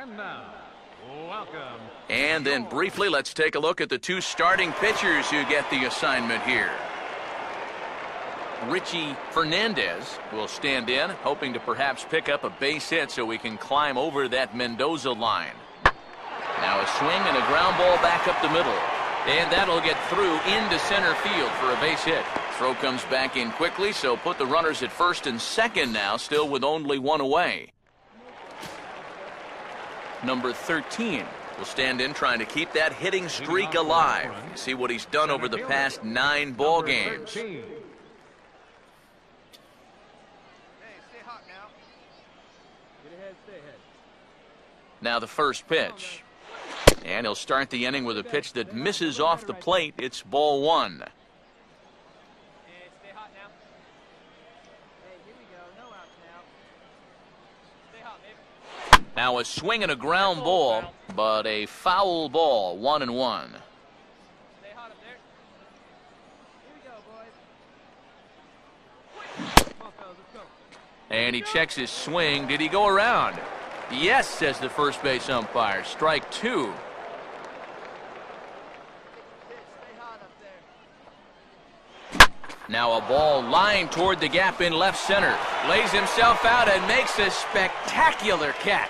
And now, welcome. And then briefly, let's take a look at the two starting pitchers who get the assignment here. Richie Fernandez will stand in, hoping to perhaps pick up a base hit so we can climb over that Mendoza line. Now a swing and a ground ball back up the middle. And that'll get through into center field for a base hit. Throw comes back in quickly, so put the runners at first and second now, still with only one away. Number 13 will stand in trying to keep that hitting streak alive. See what he's done over the past 9 ball games. Now the first pitch. And he'll start the inning with a pitch that misses off the plate. It's ball 1. Now a swing and a ground ball, but a foul ball, 1-1. And he checks his swing. Did he go around? Yes, says the first base umpire. Strike 2. Now a ball lined toward the gap in left center. Lays himself out and makes a spectacular catch.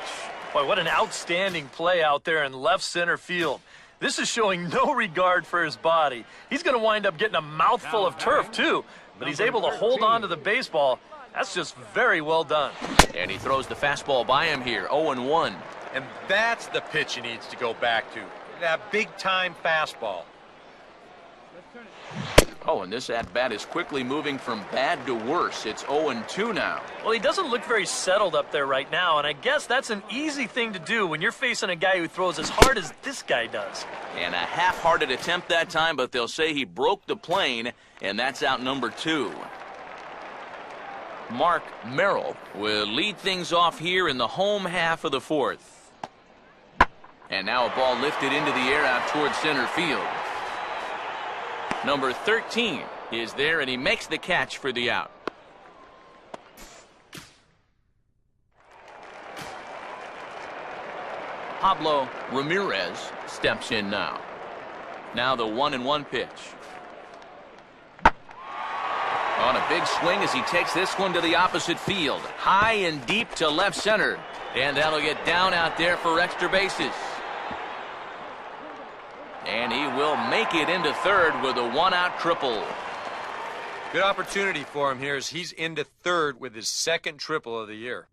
Boy, what an outstanding play out there in left center field. This is showing no regard for his body. He's going to wind up getting a mouthful of turf, too. But he's able to hold on to the baseball. That's just very well done. And he throws the fastball by him here, 0-1. And that's the pitch he needs to go back to. That big-time fastball. Oh, and this at-bat is quickly moving from bad to worse. It's 0-2 now. Well, he doesn't look very settled up there right now, and I guess that's an easy thing to do when you're facing a guy who throws as hard as this guy does. And a half-hearted attempt that time, but they'll say he broke the plane, and that's out number 2. Mark Merrill will lead things off here in the home half of the 4th. And now a ball lifted into the air out towards center field. Number 13 is there, and he makes the catch for the out. Pablo Ramirez steps in now. Now the 1-1 pitch. On a big swing as he takes this one to the opposite field. High and deep to left center. And that'll get down out there for extra bases. And he will make it into third with a 1-out triple. Good opportunity for him here as he's into third with his second triple of the year.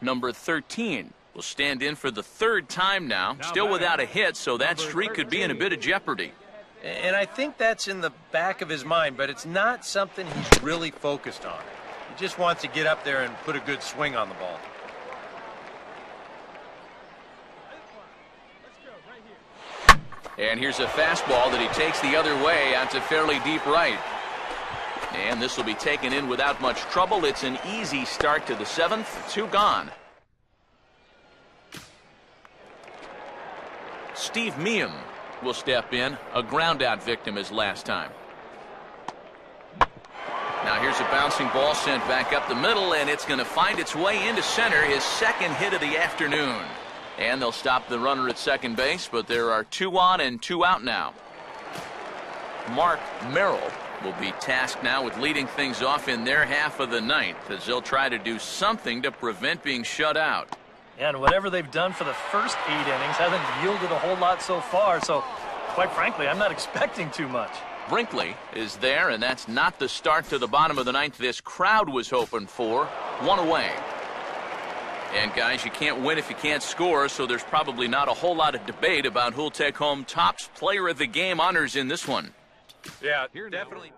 Number 13 will stand in for the 3rd time now. Still without a hit, so that streak could be in a bit of jeopardy. And I think that's in the back of his mind, but it's not something he's really focused on. He just wants to get up there and put a good swing on the ball. And here's a fastball that he takes the other way out to fairly deep right. And this will be taken in without much trouble. It's an easy start to the 7th. 2 gone. Steve Meehan will step in, a ground-out victim as last time. Now here's a bouncing ball sent back up the middle, and it's going to find its way into center, his second hit of the afternoon. And they'll stop the runner at second base, but there are 2 on and 2 out now. Mark Merrill will be tasked now with leading things off in their half of the 9th as they'll try to do something to prevent being shut out. And whatever they've done for the first 8 innings hasn't yielded a whole lot so far, so quite frankly, I'm not expecting too much. Brinkley is there, and that's not the start to the bottom of the 9th this crowd was hoping for. 1 away. And guys, you can't win if you can't score, so there's probably not a whole lot of debate about who'll take home Topps Player of the Game honors in this one. Yeah, definitely.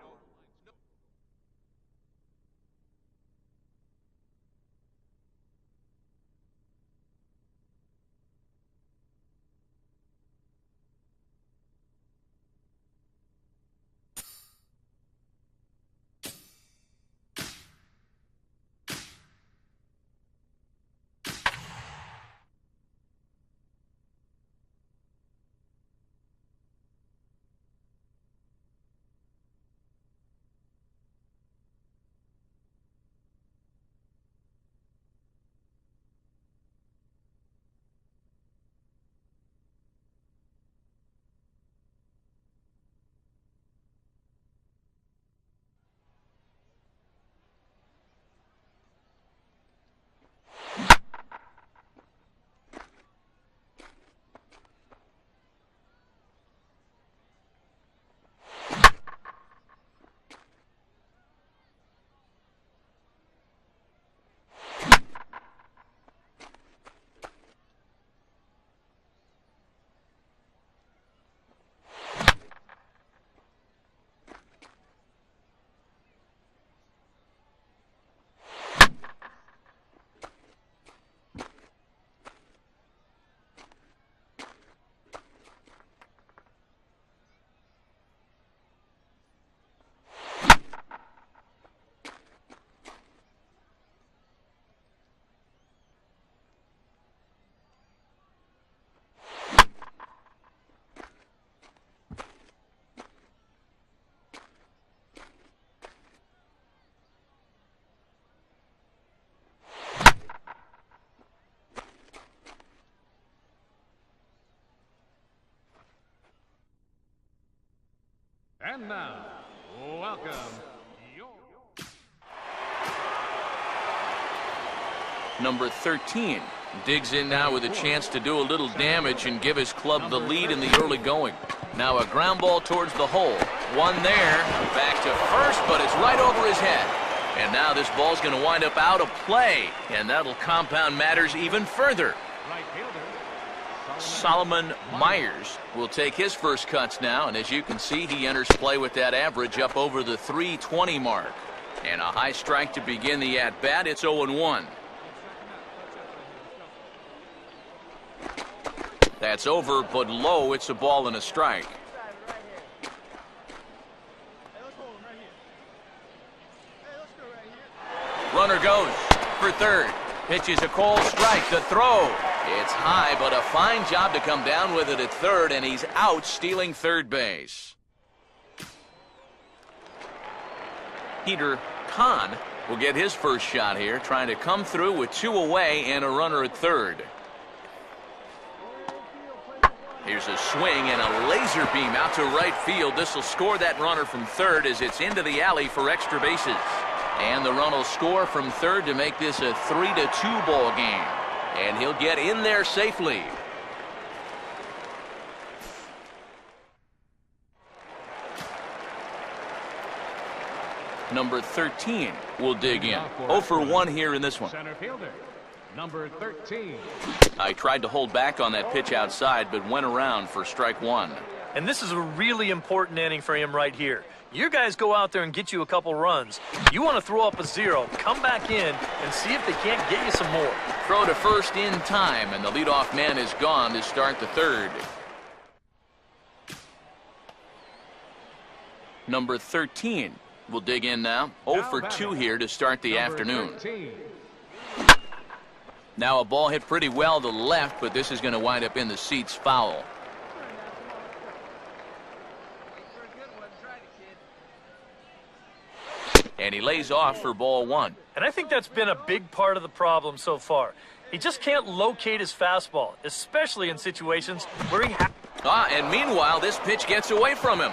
And now, welcome. Number 13 digs in now with a chance to do a little damage and give his club the lead in the early going. Now a ground ball towards the hole. One there, back to first, but it's right over his head. And now this ball's going to wind up out of play, and that'll compound matters even further. Solomon Myers will take his first cuts now, and as you can see, he enters play with that average up over the 320 mark. And a high strike to begin the at-bat. It's 0-1. That's over, but low. It's a ball and a strike. Runner goes for third. Pitches a cold strike. The throw. It's high, but a fine job to come down with it at third, and he's out stealing third base. Peter Kahn will get his first shot here, trying to come through with 2 away and a runner at third. Here's a swing and a laser beam out to right field. This will score that runner from third as it's into the alley for extra bases. And the run will score from third to make this a 3-2 ball game. And he'll get in there safely. Number 13 will dig in. 0 for 1 here in this one. Center fielder, number 13. I tried to hold back on that pitch outside, but went around for strike one. And this is a really important inning for him right here. Your guys go out there and get you a couple runs. You want to throw up a 0, come back in, and see if they can't get you some more. Throw to first in time, and the leadoff man is gone to start the third. Number 13 will dig in now. 0 for 2 here to start the afternoon. 13. Now a ball hit pretty well to the left, but this is going to wind up in the seats foul. And he lays off for ball 1. And I think that's been a big part of the problem so far. He just can't locate his fastball, especially in situations where he and meanwhile, this pitch gets away from him.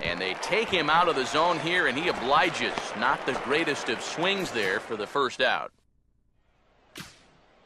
And they take him out of the zone here, and he obliges. Not the greatest of swings there for the first out.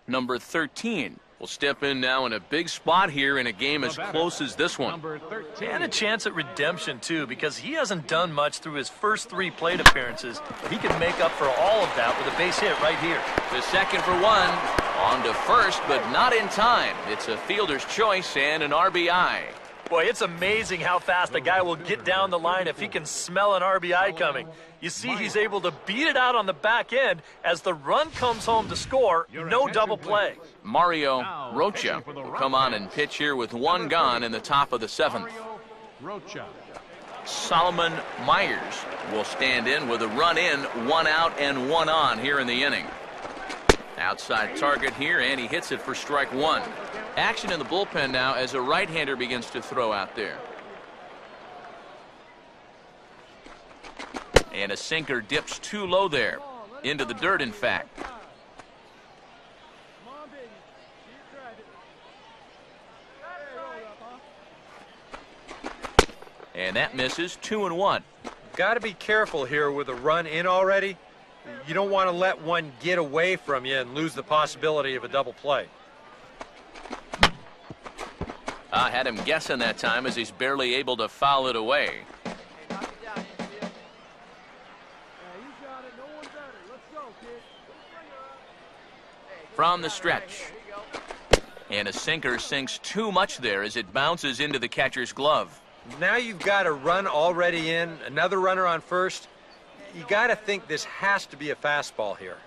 Number 13 will step in now in a big spot here in a game as close as this one. Number 13. and a chance at redemption, too, because he hasn't done much through his first 3 plate appearances. He can make up for all of that with a base hit right here. The second for 1. On to first, but not in time. It's a fielder's choice and an RBI. Boy, it's amazing how fast a guy will get down the line if he can smell an RBI coming. You see, he's able to beat it out on the back end as the run comes home to score. No double play. Mario Rocha will come on and pitch here with 1 gone in the top of the 7th. Rocha. Solomon Myers will stand in with a run in, 1 out and 1 on here in the inning. Outside target here, and he hits it for strike 1. Action in the bullpen now as a right-hander begins to throw out there. And a sinker dips too low there. Into the dirt, in fact. And that misses. 2-1. Got to be careful here with a run in already. You don't want to let one get away from you and lose the possibility of a double play. I had him guessing that time as he's barely able to foul it away. From the stretch. And a sinker sinks too much there as it bounces into the catcher's glove. Now you've got a run already in, another runner on first. You got to think this has to be a fastball here.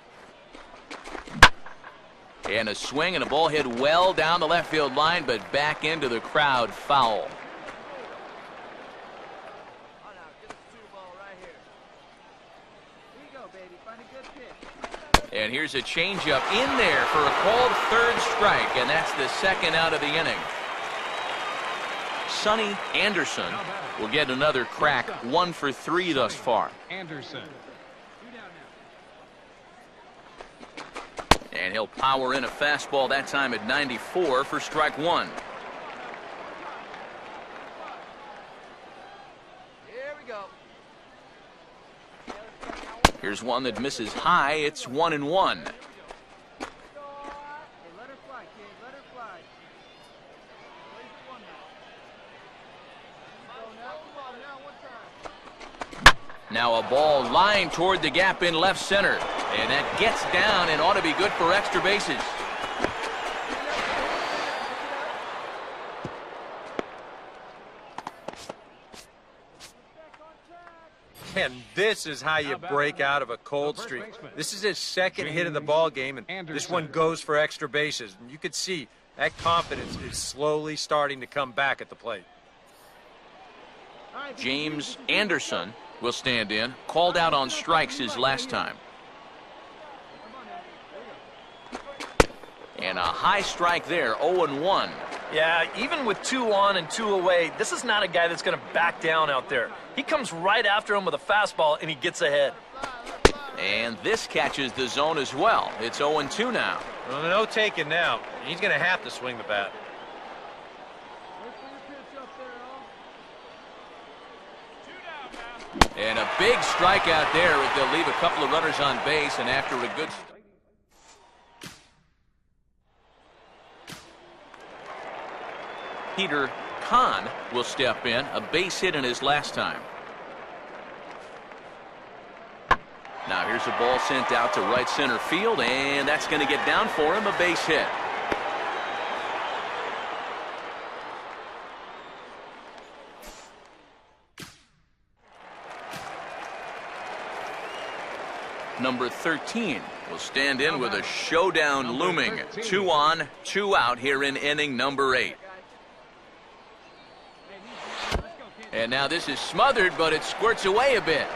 And a swing and a ball hit well down the left field line, but back into the crowd, foul. And here's a changeup in there for a called 3rd strike, and that's the 2nd out of the inning. Sonny Anderson will get another crack, 1 for 3 thus far. Anderson. And he'll power in a fastball that time at 94 for strike 1. Here's one that misses high. It's 1-1. Now a ball lined toward the gap in left center. And that gets down and ought to be good for extra bases. And this is how you break out of a cold streak. This is his second hit of the ball game, and this one goes for extra bases. And you could see that confidence is slowly starting to come back at the plate. James Anderson will stand in. Called out on strikes his last time. And a high strike there, 0-1. Yeah, even with 2 on and 2 away, this is not a guy that's going to back down out there. He comes right after him with a fastball, and he gets ahead. And this catches the zone as well. It's 0-2 now. Well, no taking now. He's going to have to swing the bat. And a big strikeout there. They'll leave a couple of runners on base, and after a good Peter Kahn will step in, a base hit in his last time. Now here's a ball sent out to right center field, and that's going to get down for him, a base hit. Number 13 will stand in with a showdown looming. 2 on, 2 out here in inning number 8. And now this is smothered, but it squirts away a bit.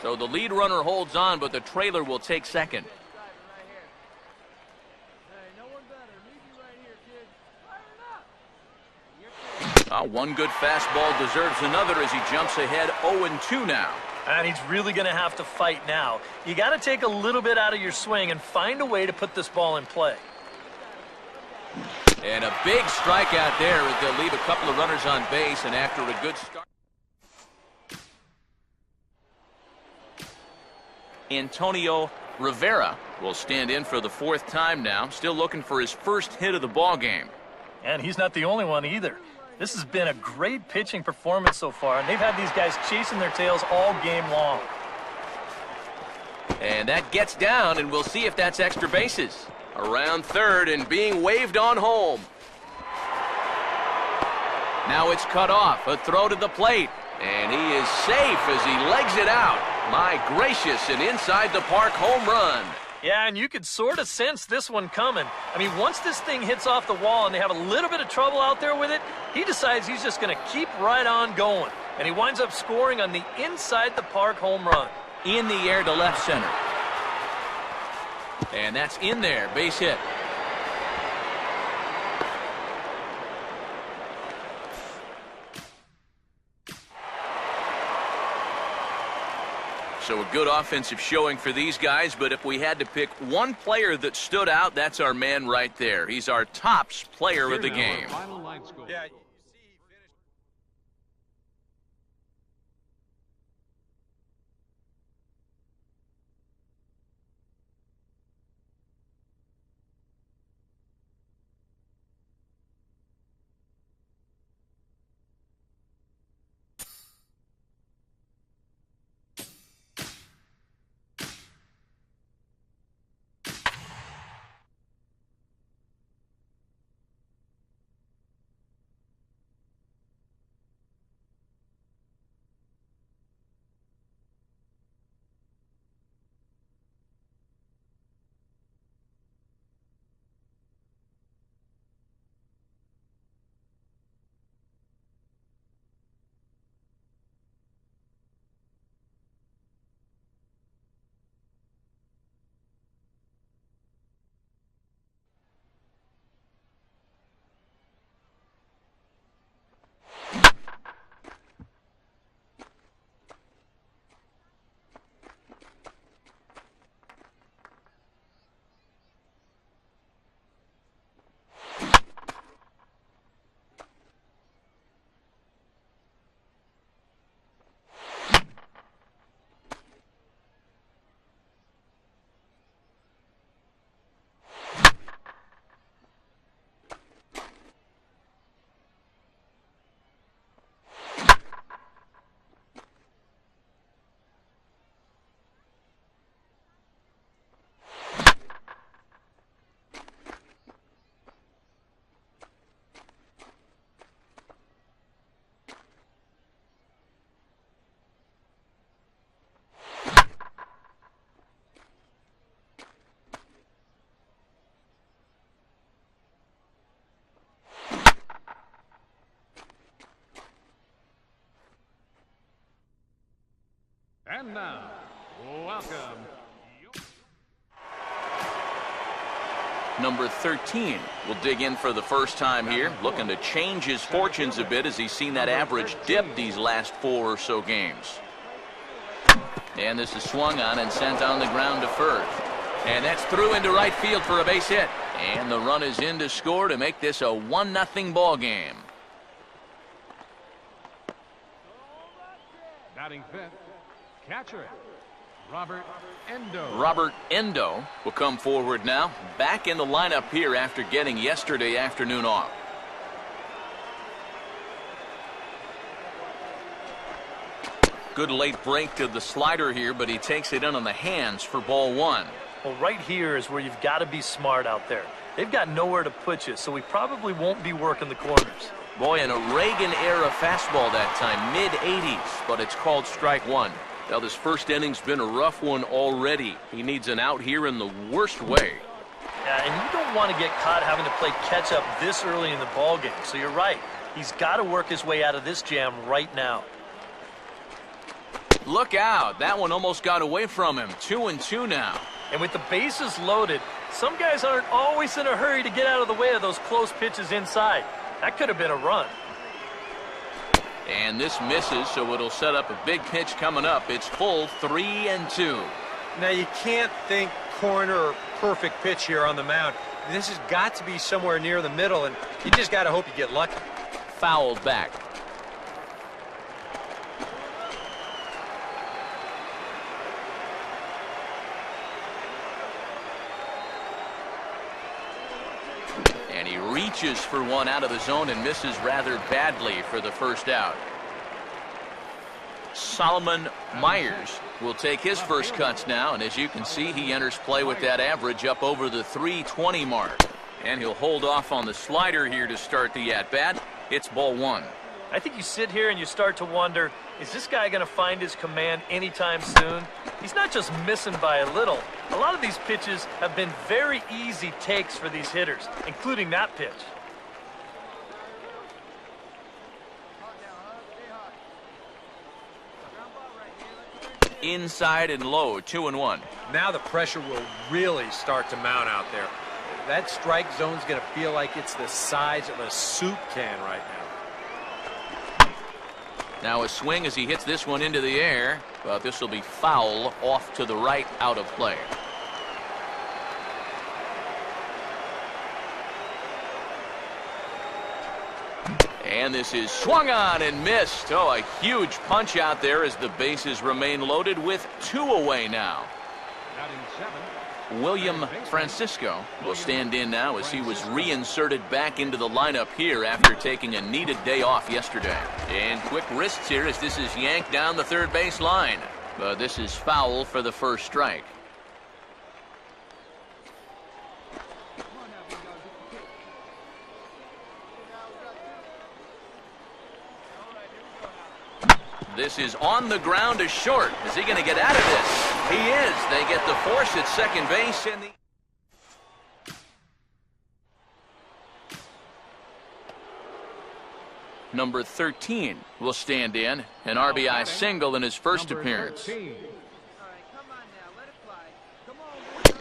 So the lead runner holds on, but the trailer will take second. One good fastball deserves another as he jumps ahead 0-2 now. And he's really going to have to fight now. You got to take a little bit out of your swing and find a way to put this ball in play. And a big strikeout there as they'll leave a couple of runners on base, and after a good start. Antonio Rivera will stand in for the 4th time now, still looking for his first hit of the ball game. And he's not the only one either. This has been a great pitching performance so far, and they've had these guys chasing their tails all game long. And that gets down, and we'll see if that's extra bases. Around third and being waved on home. Now it's cut off. A throw to the plate. And he is safe as he legs it out. My gracious, an inside the park home run. Yeah, and you could sort of sense this one coming. I mean, once this thing hits off the wall and they have a little bit of trouble out there with it, he decides he's just going to keep right on going. And he winds up scoring on the inside the park home run. In the air to left center. And that's in there, base hit. So a good offensive showing for these guys, but if we had to pick one player that stood out, that's our man right there. He's our tops player of the game. Yeah. And now, welcome. Number 13 will dig in for the first time here, looking to change his fortunes a bit as he's seen that average dip these last 4 or so games. And this is swung on and sent on the ground to first. And that's through into right field for a base hit. And the run is in to score to make this a 1-0 ball game. Batting fifth, catcher, Robert Endo. Robert Endo will come forward now, back in the lineup here after getting yesterday afternoon off. Good late break to the slider here, but he takes it in on the hands for ball 1. Well, right here is where you've got to be smart out there. They've got nowhere to put you, so we probably won't be working the corners. Boy, in a Reagan-era fastball that time, mid-80s, but it's called strike 1. Now, this first inning's been a rough one already. He needs an out here in the worst way. Yeah, and you don't want to get caught having to play catch-up this early in the ballgame, so you're right. He's got to work his way out of this jam right now. Look out. That one almost got away from him. 2-2 now. And with the bases loaded, some guys aren't always in a hurry to get out of the way of those close pitches inside. That could have been a run. And this misses, so it'll set up a big pitch coming up. It's full 3-2. Now, you can't think corner or perfect pitch here on the mound. This has got to be somewhere near the middle, and you just got to hope you get lucky. Fouled back. And he reaches for one out of the zone and misses rather badly for the first out. Solomon Myers will take his first cuts now, and as you can see, he enters play with that average up over the 320 mark. And he'll hold off on the slider here to start the at-bat. It's ball 1. I think you sit here and you start to wonder, is this guy going to find his command anytime soon? He's not just missing by a little. A lot of these pitches have been very easy takes for these hitters, including that pitch. Inside and low, 2-1. Now the pressure will really start to mount out there. That strike zone's going to feel like it's the size of a soup can right now. Now a swing as he hits this one into the air, but this will be foul off to the right, out of play. And this is swung on and missed. Oh, a huge punch out there as the bases remain loaded with 2 away now. Batting seventh, William Francisco will stand in now as he was reinserted back into the lineup here after taking a needed day off yesterday. And quick wrists here as this is yanked down the third base line. But this is foul for the first strike. This is on the ground to short. Is he going to get out of this? He is. They get the force at second base and the... Number 13 will stand in, an RBI single in his first appearance. 13.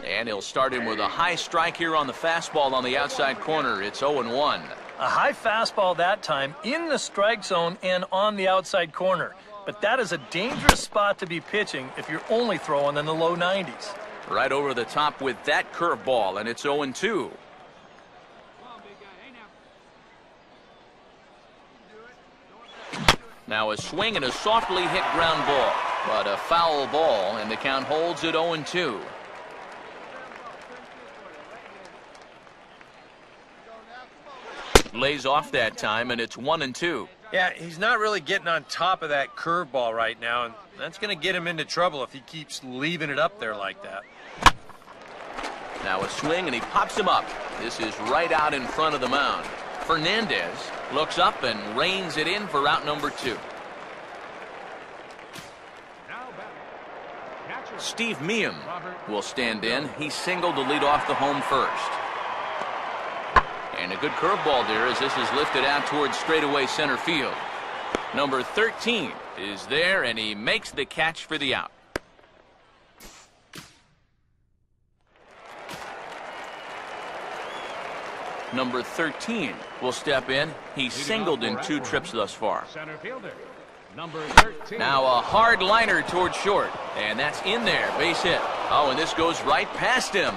And he'll start him with a high strike here on the fastball on the outside corner. It's 0-1. A high fastball that time in the strike zone and on the outside corner. But that is a dangerous spot to be pitching if you're only throwing in the low 90s. Right over the top with that curveball, and it's 0-2. Now a swing and a softly hit ground ball, but a foul ball, and the count holds at 0-2. Lays off that time, and it's 1-2. Yeah, he's not really getting on top of that curveball right now, and that's going to get him into trouble if he keeps leaving it up there like that. Now a swing, and he pops him up. This is right out in front of the mound. Fernandez looks up and reins it in for out number 2. Now batting, catcher, Steve Meehan will stand in. He singled to lead off the home first. And a good curveball there as this is lifted out towards straightaway center field. Number 13 is there, and he makes the catch for the out. Number 13 will step in. He's singled in 2 trips thus far. Center fielder, number 13. Now a hard liner towards short, and that's in there, base hit. Oh, and this goes right past him.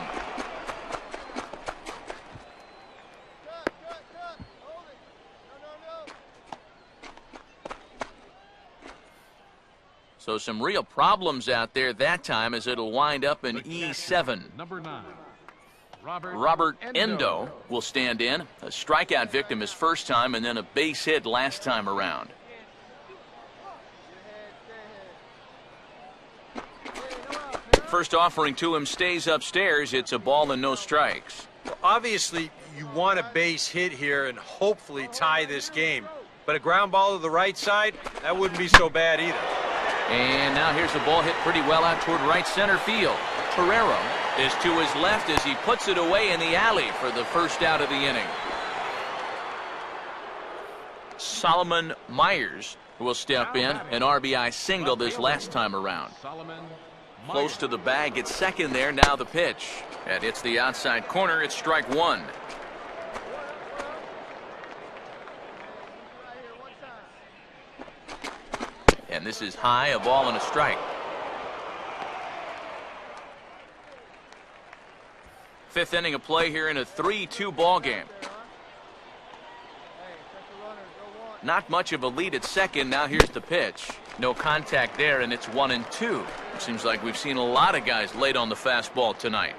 So some real problems out there that time, as it'll wind up in E7. Number 9. Robert Endo will stand in. A strikeout victim his first time, and then a base hit last time around. First offering to him stays upstairs. It's a ball and no strikes. Well, obviously, you want a base hit here and hopefully tie this game. But a ground ball to the right side, that wouldn't be so bad either. And now here's a ball hit pretty well out toward right center field. Torero is to his left as he puts it away in the alley for the first out of the inning. Solomon Myers will step in. An RBI single this last time around. Close to the bag at second there. Now the pitch. And it's the outside corner. It's strike 1. And this is high, a ball and a strike. 5th inning of play here in a 3-2 ball game. Not much of a lead at second. Now here's the pitch. No contact there, and it's 1-2. It seems like we've seen a lot of guys late on the fastball tonight.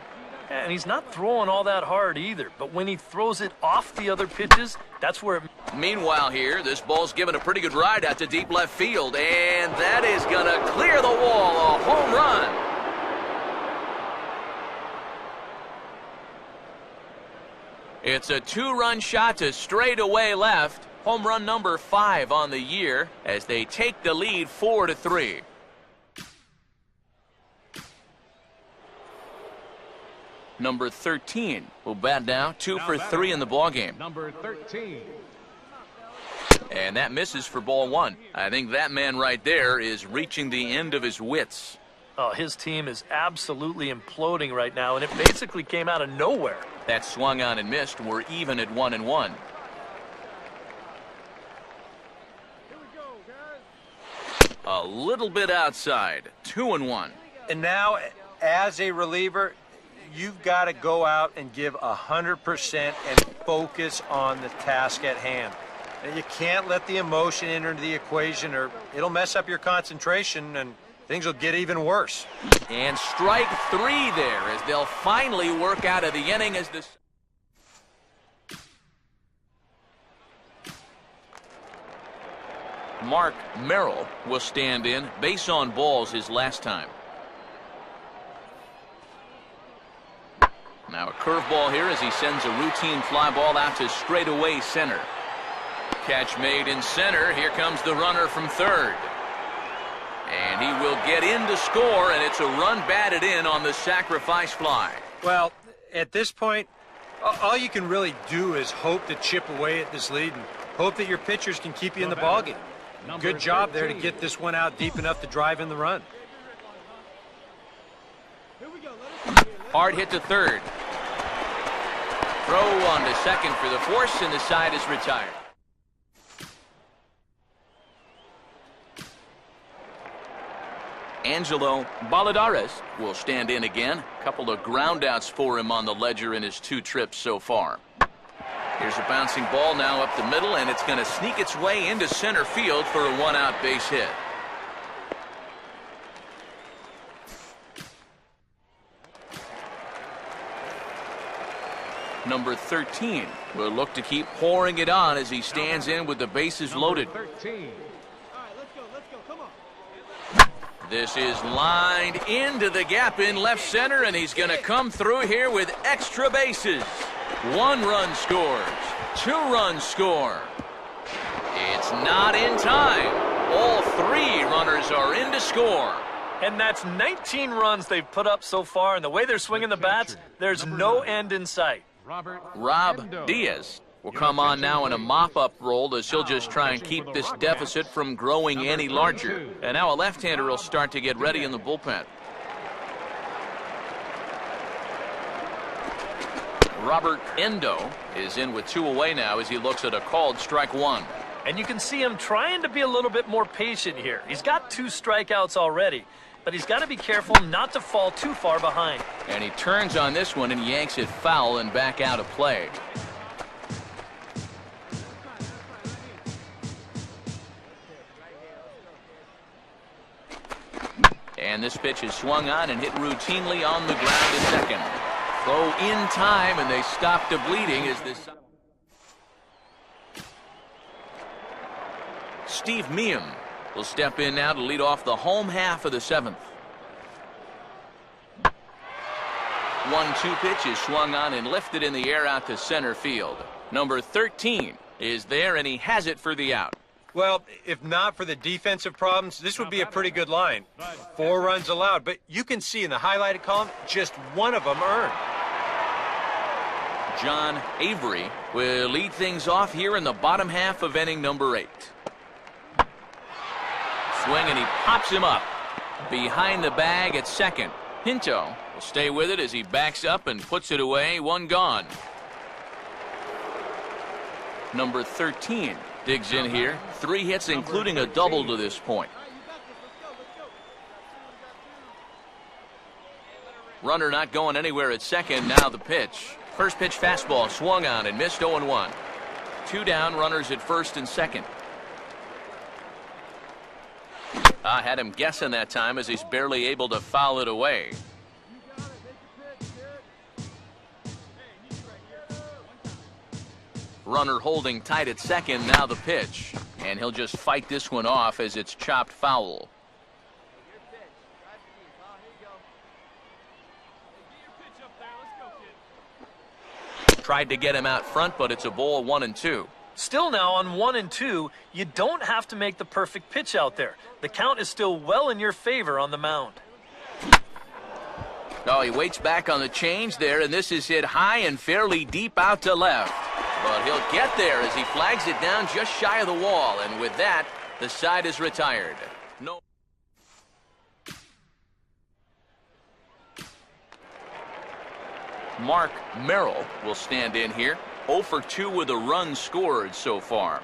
And he's not throwing all that hard either, but when he throws it off the other pitches, that's where it... Meanwhile here, this ball's given a pretty good ride out to deep left field, and that is going to clear the wall. A home run. It's a 2-run shot to straightaway left. Home run number 5 on the year as they take the lead 4-3. Number 13 will bat now, 2 for 3 in the ballgame. Number 13. And that misses for ball 1. I think that man right there is reaching the end of his wits. Oh, his team is absolutely imploding right now, and it basically came out of nowhere. That swung on and missed. We're even at 1-1. A little bit outside. 2-1. And now, as a reliever, you've got to go out and give 100% and focus on the task at hand. And you can't let the emotion enter into the equation, or it'll mess up your concentration and things will get even worse. And strike 3 there as they'll finally work out of the inning as this. Mark Merrill will stand in. Base on balls his last time. Now a curveball here as he sends a routine fly ball out to straightaway center. Catch made in center. Here comes the runner from third. And he will get in to score, and it's a run batted in on the sacrifice fly. Well, at this point, all you can really do is hope to chip away at this lead and hope that your pitchers can keep you in the ballgame. Good job there to get this one out deep enough to drive in the run. Hard hit to third. Throw on to second for the force, and the side is retired. Angelo Baladares will stand in again. Couple of groundouts for him on the ledger in his 2 trips so far. Here's a bouncing ball now up the middle, and it's going to sneak its way into center field for a 1-out base hit. Number 13 will look to keep pouring it on as he stands in with the bases loaded. 13. This is lined into the gap in left center, and he's going to come through here with extra bases. 1 run scores. 2 runs score. It's not in time. All 3 runners are in to score. And that's 19 runs they've put up so far, and the way they're swinging the bats, there's no end in sight. Rob Diaz will come on now in a mop-up role as he'll just try and keep this deficit from growing any larger. And now a left-hander will start to get ready in the bullpen. Robert Endo is in with 2 away now as he looks at a called strike 1. And you can see him trying to be a little bit more patient here. He's got 2 strikeouts already, but he's got to be careful not to fall too far behind. And he turns on this one and yanks it foul and back out of play. And this pitch is swung on and hit routinely on the ground at second. Throw in time, and they stop the bleeding as this. Steve Meehan will step in now to lead off the home half of the 7th. 1-2 pitch is swung on and lifted in the air out to center field. Number 13 is there, and he has it for the out. Well, if not for the defensive problems, this would be a pretty good line. 4 runs allowed, but you can see in the highlighted column, just 1 of them earned. John Avery will lead things off here in the bottom half of inning number 8. Swing, and he pops him up behind the bag at second. Pinto will stay with it as he backs up and puts it away. 1 gone. Number 13 digs in here. 3 hits, including a double to this point. Runner not going anywhere at second. Now the pitch. First pitch fastball swung on and missed. 0-1. 2 down, runners at first and second. I had him guessing that time as he's barely able to foul it away. Runner holding tight at second. Now the pitch. And he'll just fight this one off as it's chopped foul. Tried to get him out front, but it's a ball. 1-2. Still now on 1-2, you don't have to make the perfect pitch out there. The count is still well in your favor on the mound. Oh, he waits back on the change there, and this is hit high and fairly deep out to left. But he'll get there as he flags it down just shy of the wall, and with that, the side is retired. No. Mark Merrill will stand in here. 0 for 2 with a run scored so far.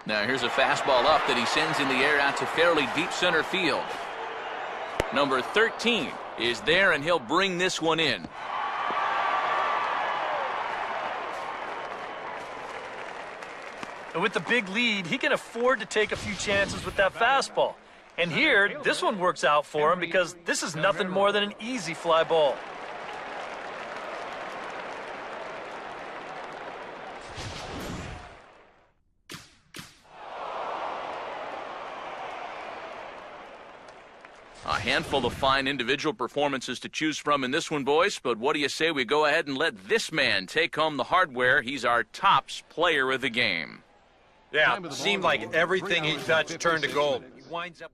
Now here's a fastball up that he sends in the air out to fairly deep center field. Number 13 is there, and he'll bring this one in. And with the big lead, he can afford to take a few chances with that fastball. And here, this one works out for him because this is nothing more than an easy fly ball. A handful of fine individual performances to choose from in this one, boys. But what do you say we go ahead and let this man take home the hardware? He's our tops player of the game. Yeah, seemed like everything he touched turned to gold. He winds up